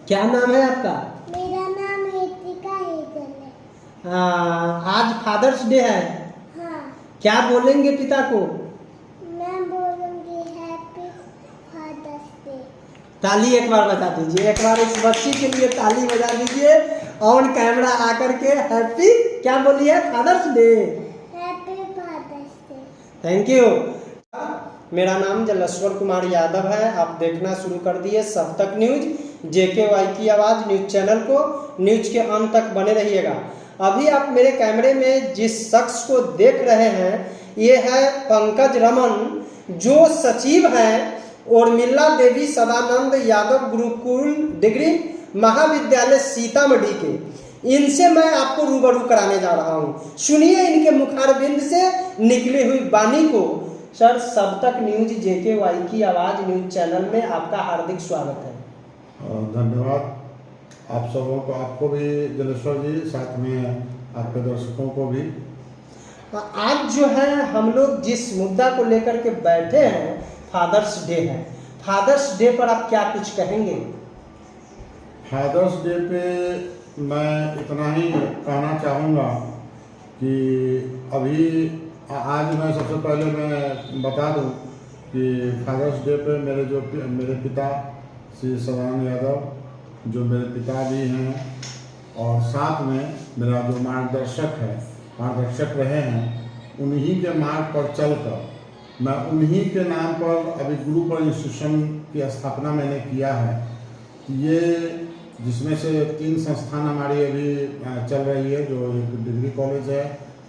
क्या नाम है आपका? मेरा नाम हेतिका हेजल है। आज फादर्स डे है, हाँ, क्या बोलेंगे पिता को? मैं बोलूँगी हैप्पी फादर्स डे। ताली एक बार बजा दीजिए, एक बार इस बच्ची के लिए ताली बजा दीजिए ऑन कैमरा आकर के। हैप्पी क्या बोलिए? Father's day. Happy father's day. Thank you. मेरा नाम जलेश्वर कुमार यादव है। आप देखना शुरू कर दिए सब तक न्यूज, JKY की आवाज़ न्यूज चैनल को। न्यूज के अंत तक बने रहिएगा। अभी आप मेरे कैमरे में जिस शख्स को देख रहे हैं ये है पंकज रमन, जो सचिव हैं उर्मिला देवी सदानंद यादव गुरुकुल डिग्री महाविद्यालय सीतामढ़ी के। इनसे मैं आपको रूबरू कराने जा रहा हूँ। सुनिए इनके मुखारबिंद से निकली हुई वाणी को। सर, सब तक न्यूज JKY की आवाज़ न्यूज चैनल में आपका हार्दिक स्वागत है। धन्यवाद आप सबों को, आपको भी जलेश्वर जी, साथ में आपके दर्शकों को भी। आज जो है हम लोग जिस मुद्दा को लेकर के बैठे हैं फादर्स डे है। फादर्स डे पर आप क्या कुछ कहेंगे? फादर्स डे पे मैं इतना ही कहना चाहूँगा कि अभी आज मैं सबसे पहले मैं बता दूं कि फादर्स डे पे मेरे पिता श्री सदानंद यादव, जो मेरे पिता भी हैं, और साथ में मेरा जो मार्गदर्शक रहे हैं, उन्हीं के मार्ग पर चलकर मैं उन्हीं के नाम पर अभी गुरुकुल इंस्टीट्यूशन की स्थापना मैंने किया है। ये जिसमें से 3 संस्थान हमारी अभी चल रही है, जो एक डिग्री कॉलेज है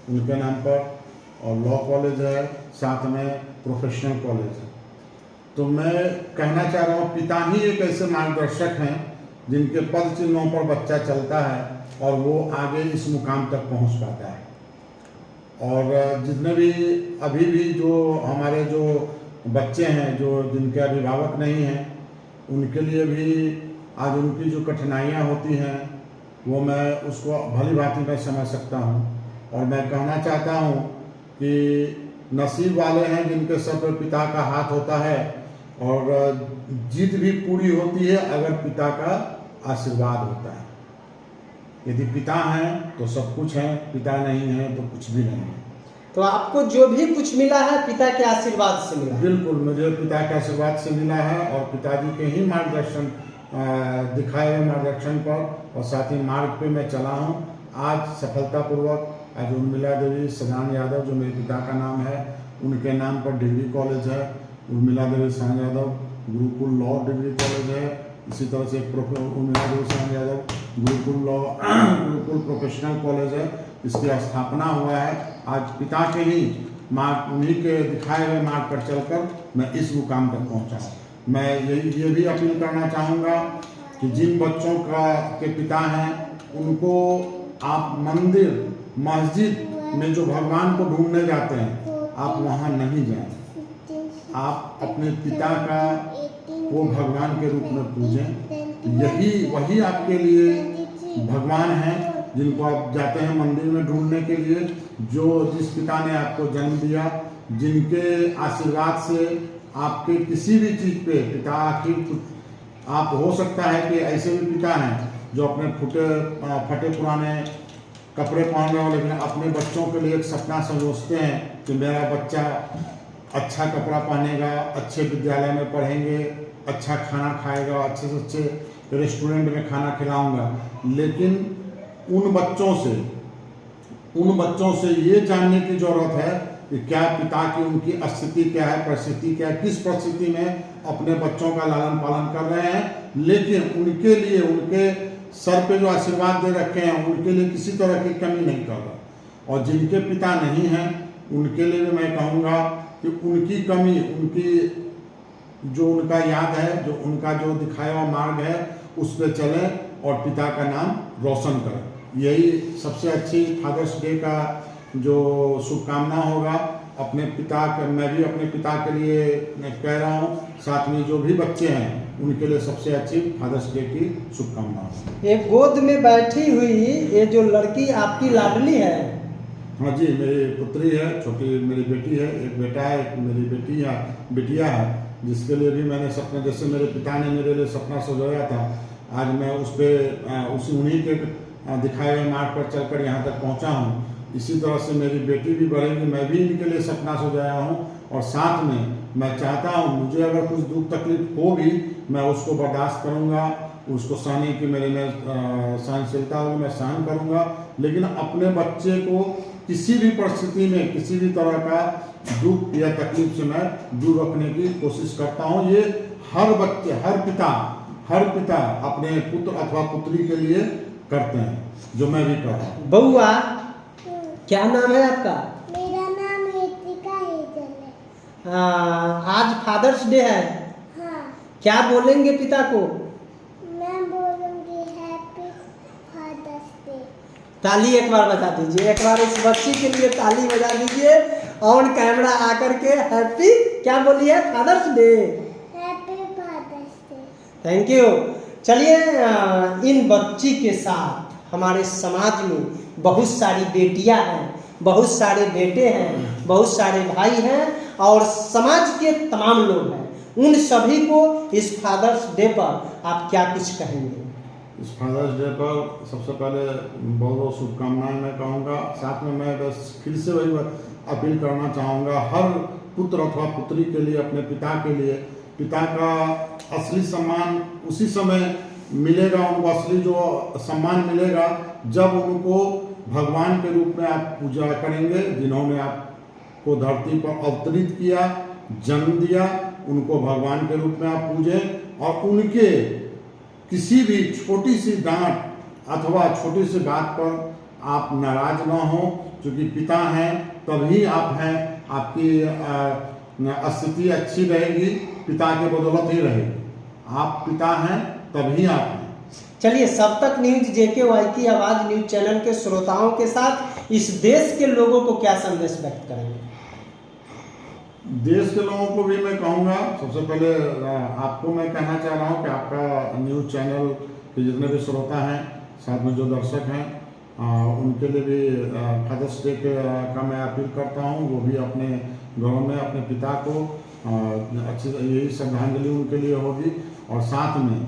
उनके नाम पर, और लॉ कॉलेज है, साथ में प्रोफेशनल कॉलेज है। तो मैं कहना चाह रहा हूँ, पिता ही एक ऐसे मार्गदर्शक हैं जिनके पद चिन्हों पर बच्चा चलता है और वो आगे इस मुकाम तक पहुँच पाता है। और जितने भी अभी भी जो हमारे जो बच्चे हैं, जो जिनके अभिभावक नहीं हैं, उनके लिए भी आज उनकी जो कठिनाइयाँ होती हैं वो मैं उसको भली भांति मैं समझ सकता हूँ। और मैं कहना चाहता हूँ कि नसीब वाले हैं जिनके सर पर पिता का हाथ होता है, और जीत भी पूरी होती है अगर पिता का आशीर्वाद होता है। यदि पिता हैं तो सब कुछ है, पिता नहीं है तो कुछ भी नहीं है। तो आपको जो भी कुछ मिला है पिता के आशीर्वाद से मिला? बिल्कुल, मुझे पिता के आशीर्वाद से मिला है, और पिताजी के ही मार्गदर्शन दिखाए हुए मार्गदर्शन पर और साथ ही मार्ग पे मैं चला हूँ। आज सफलतापूर्वक आज उर्मिला देवी सदानंद यादव, जो मेरे पिता का नाम है, उनके नाम पर डिग्री कॉलेज है। Urmila Devi Sadanand Yadav Gurukul law degree college है। इसी तरह से उर्मिला देवी सदानंद यादव गुरुकुल प्रोफेशनल कॉलेज है। इसकी स्थापना हुआ है आज पिता के ही मार्ग, उन्हीं के दिखाए हुए मार्ग पर चलकर मैं इस मुकाम तक पहुँचा हूँ। मैं ये भी अपील करना चाहूँगा कि जिन बच्चों के पिता हैं उनको आप मंदिर मस्जिद में जो भगवान को ढूंढने जाते हैं, आप वहाँ नहीं जाएं। आप अपने पिता का वो भगवान के रूप में पूजें। वही आपके लिए भगवान हैं जिनको आप जाते हैं मंदिर में ढूंढने के लिए। जिस पिता ने आपको जन्म दिया, जिनके आशीर्वाद से आपके किसी भी चीज़ पे पिता आखिर आप हो सकता है कि ऐसे भी पिता हैं जो अपने फटे पुराने कपड़े पहन रहे हो, लेकिन अपने बच्चों के लिए एक सपना संजोते हैं कि मेरा बच्चा अच्छा कपड़ा पहनेगा, अच्छे विद्यालय में पढ़ेंगे, अच्छा खाना खाएगा, अच्छे से अच्छे रेस्टोरेंट में खाना खिलाऊंगा। लेकिन उन बच्चों से ये जानने की ज़रूरत है कि क्या पिता की उनकी स्थिति क्या है, परिस्थिति क्या है, किस परिस्थिति में अपने बच्चों का लालन पालन कर रहे हैं, लेकिन उनके लिए उनके सर पे जो आशीर्वाद दे रखे हैं उनके लिए किसी तरह की कमी नहीं कर रहा। और जिनके पिता नहीं हैं उनके लिए भी मैं कहूँगा कि उनकी कमी, उनकी जो उनका याद है, जो उनका जो दिखाया हुआ मार्ग है, उस पर चलें और पिता का नाम रोशन करें। यही सबसे अच्छी फादर्स डे का जो शुभकामना होगा। अपने पिता के, मैं भी अपने पिता के लिए कह रहा हूँ, साथ में जो भी बच्चे हैं उनके लिए सबसे अच्छी फादर्स डे की शुभकामनाएं। एक गोद में बैठी हुई ये जो लड़की आपकी लाडली है? हाँ जी, मेरी पुत्री है, छोटी मेरी बेटी है, एक बेटा है, एक मेरी बिटिया है, जिसके लिए भी मैंने सपना, जैसे मेरे पिता ने मेरे लिए सपना सजाया था आज मैं उस पर उसी उन्हीं के दिखाए हुए मार्ग पर चलकर यहाँ तक पहुँचा हूँ। इसी तरह से मेरी बेटी भी बढ़ेगी, मैं भी इनके लिए सपना सजाया हूँ और साथ में मैं चाहता हूँ मुझे अगर कुछ दुख तकलीफ हो भी मैं उसको बर्दाश्त करूँगा, उसको सहने की मेरे में सहनशीलता होगी, मैं सहन करूँगा, लेकिन अपने बच्चे को किसी भी परिस्थिति में किसी भी तरह का दुख या तकलीफ से मैं दूर रखने की कोशिश करता हूँ। ये हर बच्चे हर पिता अपने पुत्र अथवा पुत्री के लिए करते हैं, जो मैं भी करता हूँ। बउआ क्या नाम है आपका? मेरा नाम हेत्रिका हेजल है। आज फादर्स डे है, हाँ, क्या बोलेंगे पिता को? मैं बोलूँगी हैप्पी फादर्स डे। ताली एक बार बजा दीजिए, एक बार इस बच्ची के लिए ताली बजा दीजिए ऑन कैमरा आकर के। हैप्पी क्या बोलिए? Father's day. Happy father's day. Thank you. चलिए इन बच्ची के साथ हमारे समाज में बहुत सारी बेटियां हैं, बहुत सारे बेटे हैं, बहुत सारे भाई हैं और समाज के तमाम लोग हैं। उन सभी को इस फादर्स डे पर आप क्या कुछ कहेंगे? इस फादर्स डे पर सबसे पहले बहुत बहुत शुभकामनाएं मैं कहूँगा। साथ में मैं बस फिर से वही अपील करना चाहूँगा हर पुत्र अथवा पुत्री के लिए, अपने पिता के लिए, पिता का असली सम्मान उसी समय मिलेगा, उनको असली जो सम्मान मिलेगा जब उनको भगवान के रूप में आप पूजा करेंगे, जिन्होंने आपको धरती पर अवतरित किया, जन्म दिया, उनको भगवान के रूप में आप पूजें और उनके किसी भी छोटी सी डांट अथवा छोटी सी बात पर आप नाराज ना हो, क्योंकि पिता हैं तभी आप हैं, आपकी स्थिति अच्छी रहेगी, पिता के बदौलत ही रहेगी। आप पिता हैं तभी आप हैं। चलिए सब तक न्यूज JKY की आवाज़ न्यूज चैनल के श्रोताओं के साथ इस देश के लोगों को क्या संदेश व्यक्त करेंगे? देश के लोगों को भी मैं कहूँगा, सबसे पहले आपको मैं कहना चाह रहा हूँ कि आपका न्यूज़ चैनल के जितने भी श्रोता हैं, साथ में जो दर्शक हैं, उनके लिए भी फादर्स डे का मैं अपील करता हूँ। वो भी अपने घरों में अपने पिता को अच्छी यही श्रद्धांजलि उनके लिए होगी। और साथ में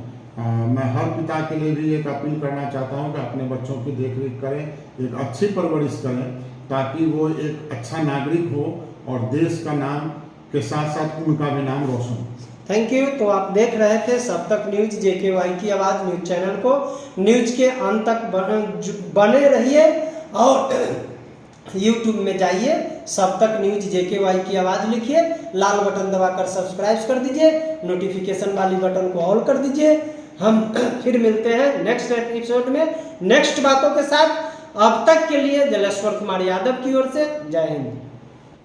मैं हर पिता के लिए भी एक अपील करना चाहता हूँ कि अपने बच्चों की देखरेख करें, एक अच्छी परवरिश करें, ताकि वो एक अच्छा नागरिक हो और देश का नाम के साथ साथ उनका भी नाम रोशन हो। Thank you. तो आप देख रहे थे सब तक न्यूज JKY की आवाज़ न्यूज चैनल को। न्यूज के अंत तक बने रहिए और YouTube में जाइए, सब तक न्यूज JKY की आवाज़ लिखिए, लाल बटन दबाकर सब्सक्राइब कर दीजिए, नोटिफिकेशन वाली बटन को ऑल कर दीजिए। हम फिर मिलते हैं नेक्स्ट एपिसोड में नेक्स्ट बातों के साथ। अब तक के लिए जलेश्वर कुमार यादव की ओर से जय हिंद।